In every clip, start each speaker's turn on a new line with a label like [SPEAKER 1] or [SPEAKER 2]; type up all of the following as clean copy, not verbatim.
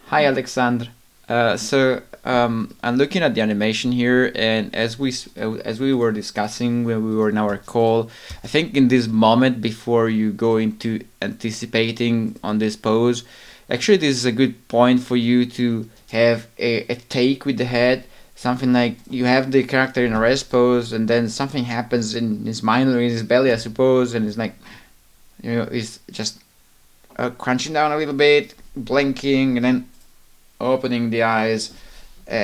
[SPEAKER 1] Hi, Alexandr. I'm looking at the animation here, and as we were discussing when we were in our call, I think in this moment before you go into anticipating on this pose, actually this is a good point for you to have a take with the head, something like you have the character in a rest pose, and then something happens in his mind or in his belly, I suppose, and it's like he's just crunching down a little bit, blinking, and then opening the eyes,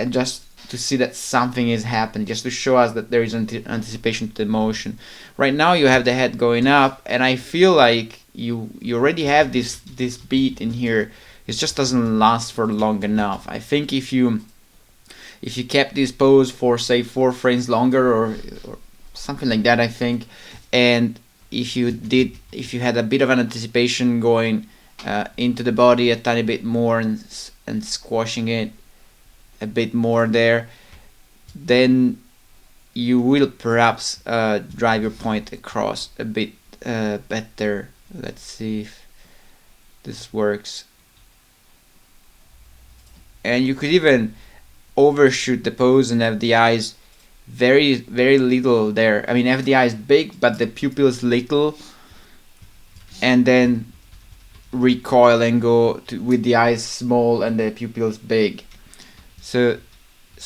[SPEAKER 1] just to see that something is happening, just to show us that there is anticipation to the motion. Right now you have the head going up, and I feel like you already have this beat in here. It just doesn't last for long enough. I think if you kept this pose for say 4 frames longer or something like that, I think, and if you had a bit of an anticipation going into the body a tiny bit more and squashing it a bit more there, then you will perhaps drive your point across a bit better. Let's see if this works. And you could even overshoot the pose and have the eyes very little there. I mean, have the eyes big but the pupils little, and then recoil and go with the eyes small and the pupils big. So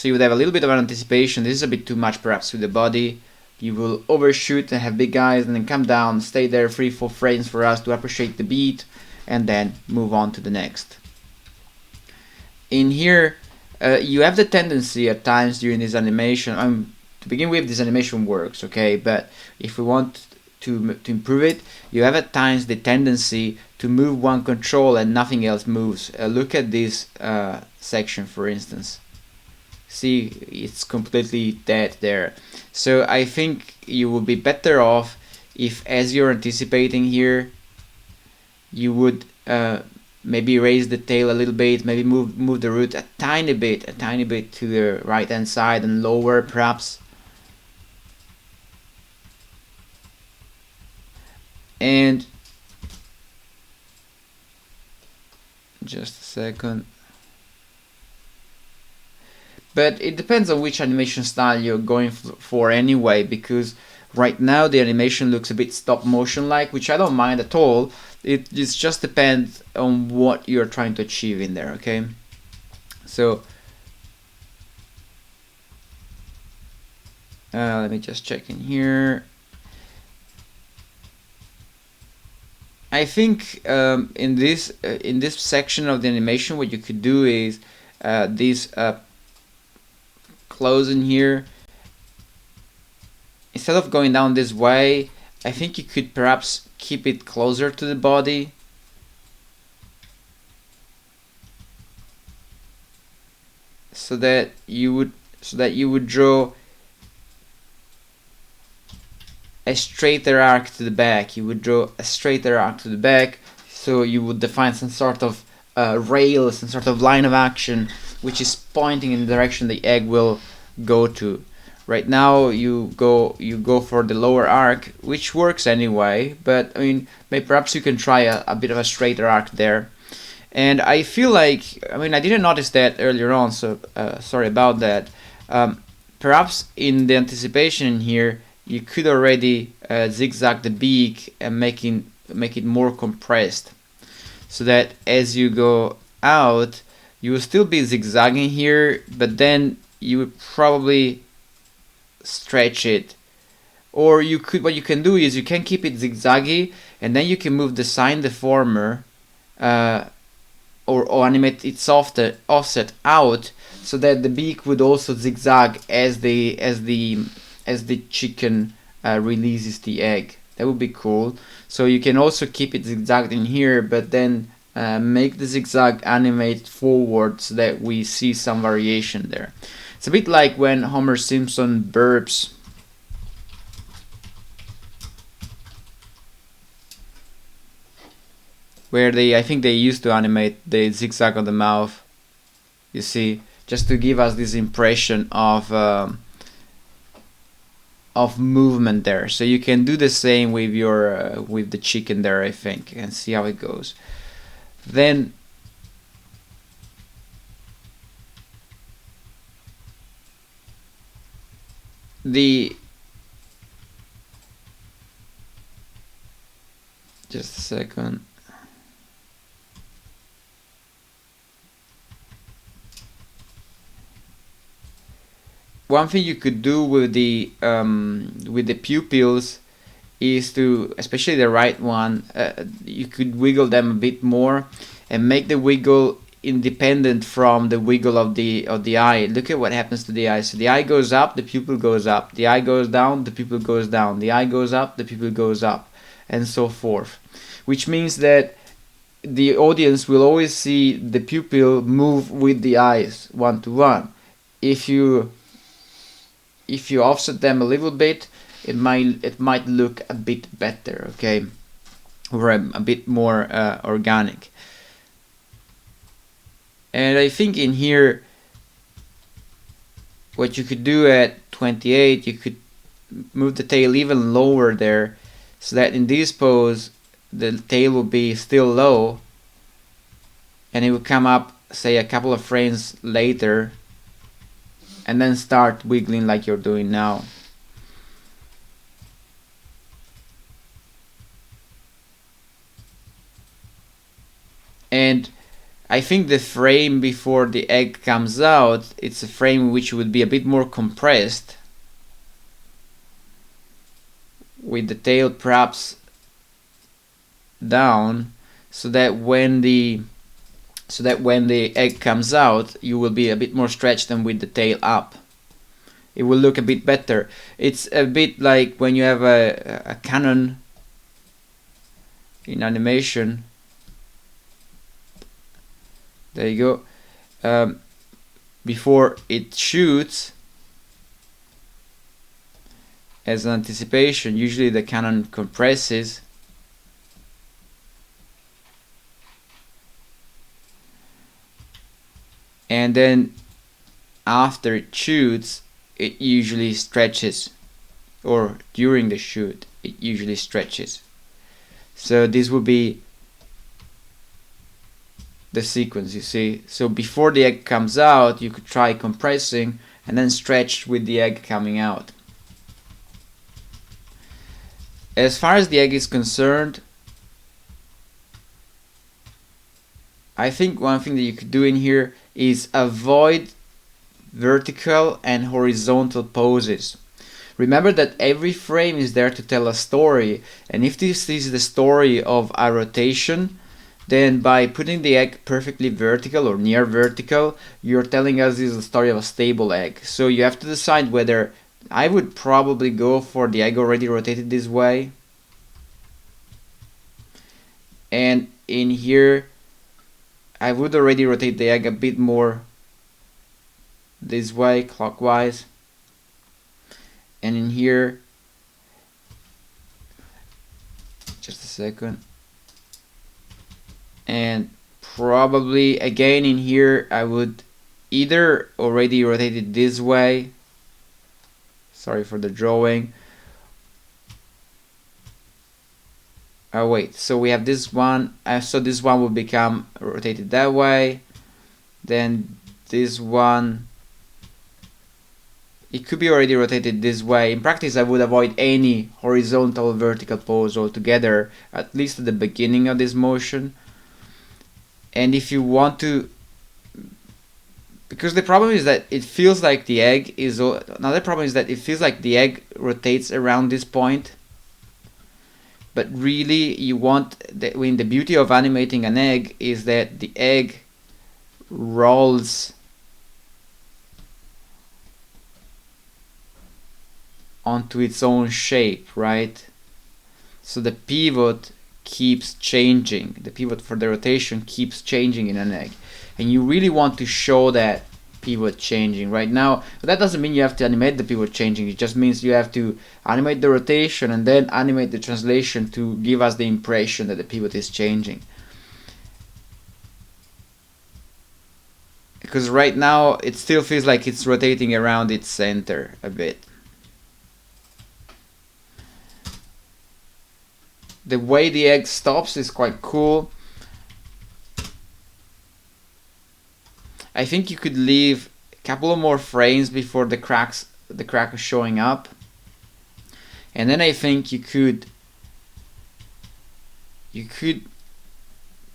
[SPEAKER 1] you would have a little bit of an anticipation. This is a bit too much perhaps with the body. You will overshoot and have big eyes and then come down, stay there 3-4 frames for us to appreciate the beat, and then move on to the next. In here, you have the tendency at times during this animation, to begin with, this animation works, okay, but if we want to improve it, you have at times the tendency to move one control and nothing else moves. Look at this section, for instance. See, it's completely dead there. So I think you would be better off if, as you're anticipating here, you would maybe raise the tail a little bit, maybe move the root a tiny bit to the right hand side and lower perhaps. And just a second. But it depends on which animation style you're going for anyway, because right now the animation looks a bit stop motion like, which I don't mind at all. It just depends on what you're trying to achieve in there, okay? So let me just check in here. I think in this section of the animation, what you could do is this close in here. Instead of going down this way, I think you could perhaps keep it closer to the body. So that you would draw a straighter arc to the back. You would draw a straighter arc to the back, so you would define some sort of rail, some sort of line of action, which is pointing in the direction the egg will go to. Right now you go for the lower arc, which works anyway, but I mean, maybe perhaps you can try a bit of a straighter arc there. And I feel like, I mean, I didn't notice that earlier on, so sorry about that. Perhaps in the anticipation here, you could already zigzag the beak and make it more compressed, so that as you go out, you will still be zigzagging here, but then you would probably stretch it. Or what you can do is you can keep it zigzaggy, and then you can move the sine deformer or animate its offset out, so that the beak would also zigzag as the chicken releases the egg. That would be cool. So you can also keep it zigzagged in here, but then make the zigzag animate forward so that we see some variation there. It's a bit like when Homer Simpson burps. Where I think they used to animate the zigzag on the mouth. You see, just to give us this impression of movement there. So you can do the same with your with the chicken there, I think, and see how it goes. Then the just a second. One thing you could do with the pupils is to, especially the right one, you could wiggle them a bit more and make the wiggle independent from the wiggle of the eye. Look at what happens to the eye. So the eye goes up, the pupil goes up. The eye goes down, the pupil goes down. The eye goes up, the pupil goes up, and so forth. Which means that the audience will always see the pupil move with the eyes one to one. If you offset them a little bit, it might look a bit better, okay, or a bit more organic. And I think in here, what you could do at 28, you could move the tail even lower there, so that in this pose the tail will be still low, and it will come up, say, a couple of frames later, and then start wiggling like you're doing now. And I think the frame before the egg comes out, it's a frame which would be a bit more compressed, with the tail perhaps down, so that when the egg comes out, you will be a bit more stretched than with the tail up. It will look a bit better. It's a bit like when you have a cannon in animation. There you go. Before it shoots, as an anticipation, usually the cannon compresses, and then after it shoots, it usually stretches, or during the shoot it usually stretches. So this will be the sequence, you see. So before the egg comes out, you could try compressing and then stretch with the egg coming out. As far as the egg is concerned, I think one thing that you could do in here is avoid vertical and horizontal poses. Remember that every frame is there to tell a story, and if this is the story of a rotation, then by putting the egg perfectly vertical or near vertical, you're telling us this is the story of a stable egg. So you have to decide whether, I would probably go for the egg already rotated this way, and in here I would already rotate the egg a bit more this way, clockwise, and in here, just a second, and probably again in here I would either already rotate it this way, sorry for the drawing. Oh wait, so we have this one, so this one will become rotated that way, then this one, it could be already rotated this way. In practice I would avoid any horizontal or vertical pose altogether, at least at the beginning of this motion. And if you want to, because the problem is that it feels like the egg is, another problem is that it feels like the egg rotates around this point, but really you want, the beauty of animating an egg is that the egg rolls onto its own shape, right? So the pivot keeps changing, the pivot for the rotation keeps changing in an egg, and you really want to show that pivot changing right now. But that doesn't mean you have to animate the pivot changing, it just means you have to animate the rotation and then animate the translation to give us the impression that the pivot is changing. Because right now it still feels like it's rotating around its center a bit. The way the egg stops is quite cool. I think you could leave a couple of more frames before the cracks the crack showing up. And then I think you could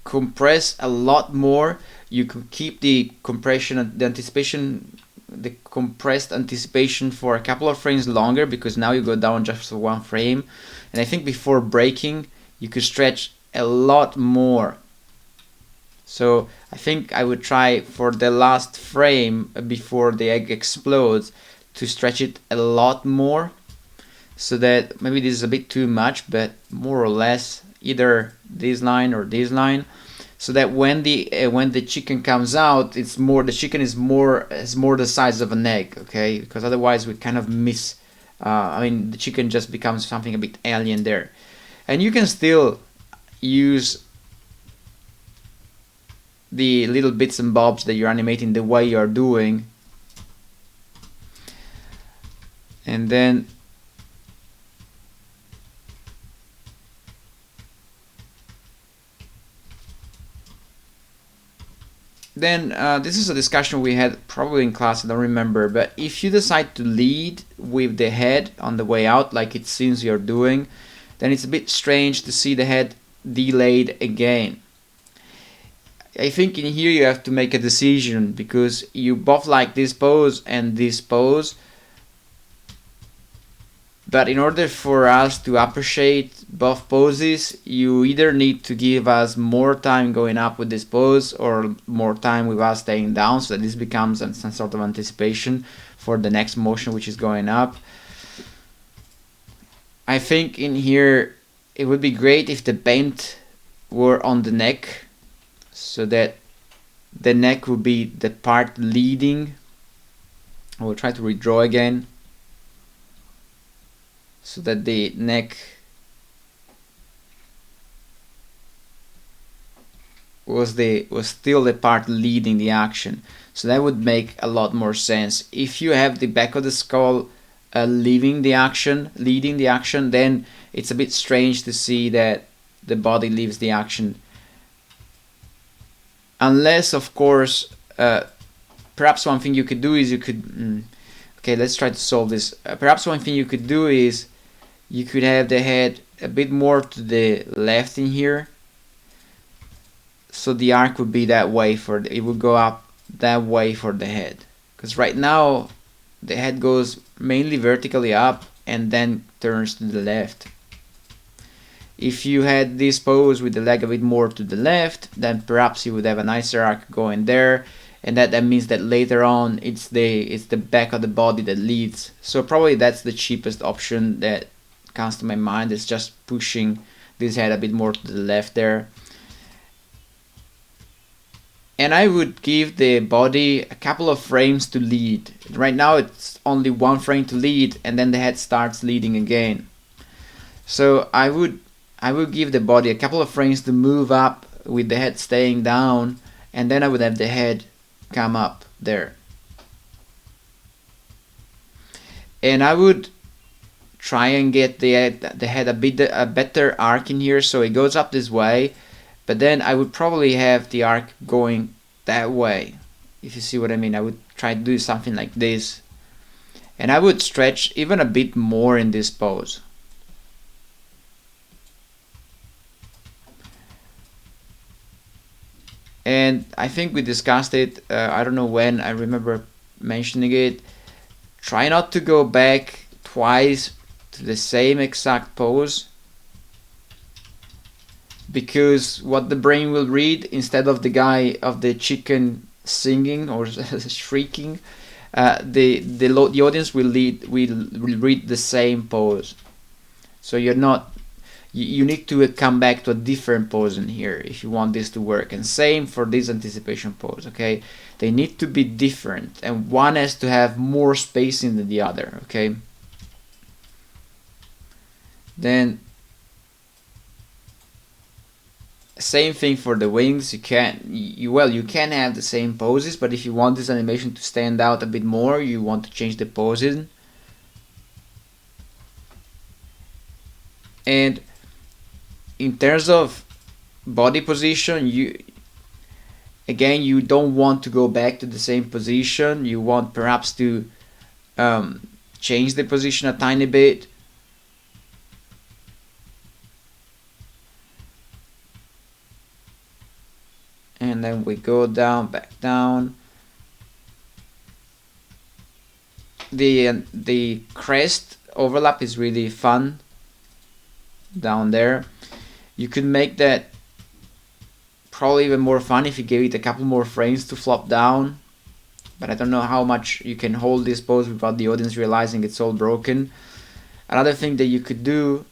[SPEAKER 1] compress a lot more. You could keep the compression, the compressed anticipation for a couple of frames longer, because now you go down just for one frame. And I think before breaking, you could stretch a lot more. So I think I would try for the last frame before the egg explodes to stretch it a lot more, so that maybe this is a bit too much, but more or less either this line or this line, so that when the chicken comes out, the chicken is more the size of an egg, okay? Because otherwise we kind of miss. I mean, the chicken just becomes something a bit alien there, and you can still use the little bits and bobs that you're animating the way you're doing, and then this is a discussion we had probably in class, I don't remember, but if you decide to lead with the head on the way out, like it seems you're doing, then it's a bit strange to see the head delayed again. I think in here you have to make a decision, because you both like this pose and this pose, but in order for us to appreciate both poses, you either need to give us more time going up with this pose, or more time with us staying down, so that this becomes some sort of anticipation for the next motion, which is going up. I think in here it would be great if the bend were on the neck, so that the neck would be the part leading. I will try to redraw again, so that the neck was still the part leading the action. So that would make a lot more sense. If you have the back of the skull leading the action, then it's a bit strange to see that the body leaves the action. Unless, of course, perhaps one thing you could do is okay, let's try to solve this. Perhaps one thing you could do is you could have the head a bit more to the left in here, so the arc would be that way it would go up that way for the head. Because right now the head goes mainly vertically up and then turns to the left. If you had this pose with the leg a bit more to the left, then perhaps you would have a nicer arc going there, and that means that later on it's the back of the body that leads. So probably that's the cheapest option that comes to my mind, is just pushing this head a bit more to the left there. And I would give the body a couple of frames to lead. Right now it's only one frame to lead, and then the head starts leading again. So I would give the body a couple of frames to move up with the head staying down, and then I would have the head come up there. And I would try and get the head a better arc in here, so it goes up this way, but then I would probably have the arc going that way, if you see what I mean. I would try to do something like this, and I would stretch even a bit more in this pose. And I think we discussed it, I don't know when, I remember mentioning it. Try not to go back twice to the same exact pose, because what the brain will read, instead of the chicken singing or shrieking, the audience will read the same pose. So you need to come back to a different pose in here if you want this to work. And same for this anticipation pose, okay? They need to be different, and one has to have more spacing than the other, okay? Then same thing for the wings. You can have the same poses, but if you want this animation to stand out a bit more, you want to change the poses. And in terms of body position, you don't want to go back to the same position. You want perhaps to change the position a tiny bit. And then we go down, back down. The crest overlap is really fun down there. You could make that probably even more fun if you gave it a couple more frames to flop down, but I don't know how much you can hold this pose without the audience realizing it's all broken. Another thing that you could do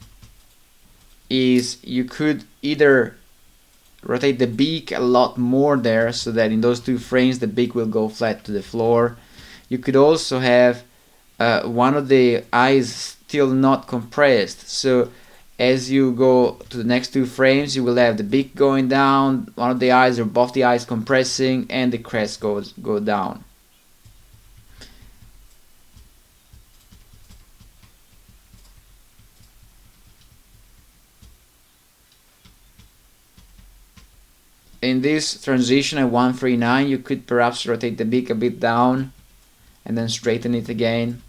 [SPEAKER 1] is you could either rotate the beak a lot more there, so that in those 2 frames the beak will go flat to the floor. You could also have one of the eyes still not compressed, so as you go to the next 2 frames you will have the beak going down, one of the eyes or both the eyes compressing, and the crest go down. In this transition at 139 you could perhaps rotate the beak a bit down and then straighten it again.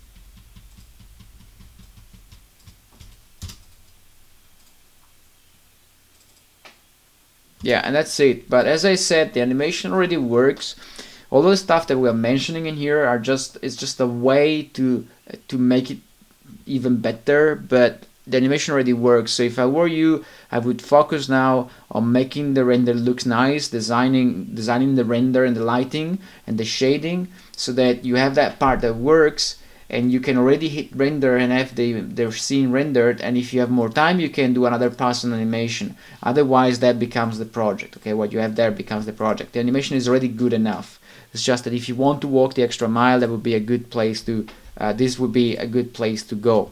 [SPEAKER 1] Yeah, and that's it. But as I said, the animation already works. All the stuff that we are mentioning in here are it's just a way to make it even better, but the animation already works. So if I were you, I would focus now on making the render looks nice, designing the render and the lighting and the shading, so that you have that part that works and you can already hit render and have the scene rendered, and if you have more time you can do another pass on animation. Otherwise that becomes the project. Okay, what you have there becomes the project. The animation is already good enough. It's just that if you want to walk the extra mile, that would be a good place to this would be a good place to go.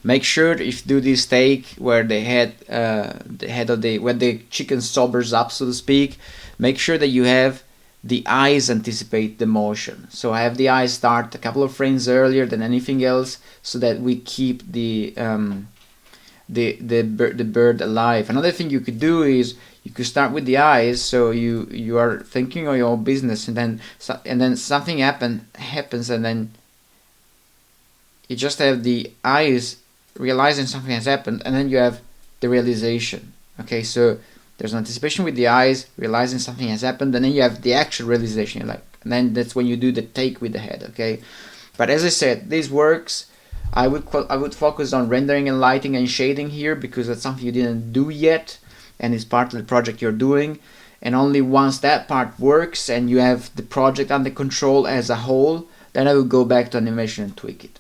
[SPEAKER 1] Make sure if you do this take where the head of when the chicken sobers up, so to speak, make sure that you have the eyes anticipate the motion. So I have the eyes start a couple of frames earlier than anything else, so that we keep the bird alive. Another thing you could do is you could start with the eyes, so you are thinking of your own business, and then something happens, and then you just have the eyes realizing something has happened, and then you have the realization. Okay, so there's an anticipation with the eyes, realizing something has happened, and then you have the actual realization, and then that's when you do the take with the head. Okay, but as I said, this works. I would focus on rendering and lighting and shading here, because that's something you didn't do yet, and it's part of the project you're doing. And only once that part works and you have the project under control as a whole, then I will go back to animation and tweak it.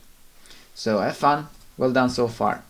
[SPEAKER 1] So have fun. Well done so far.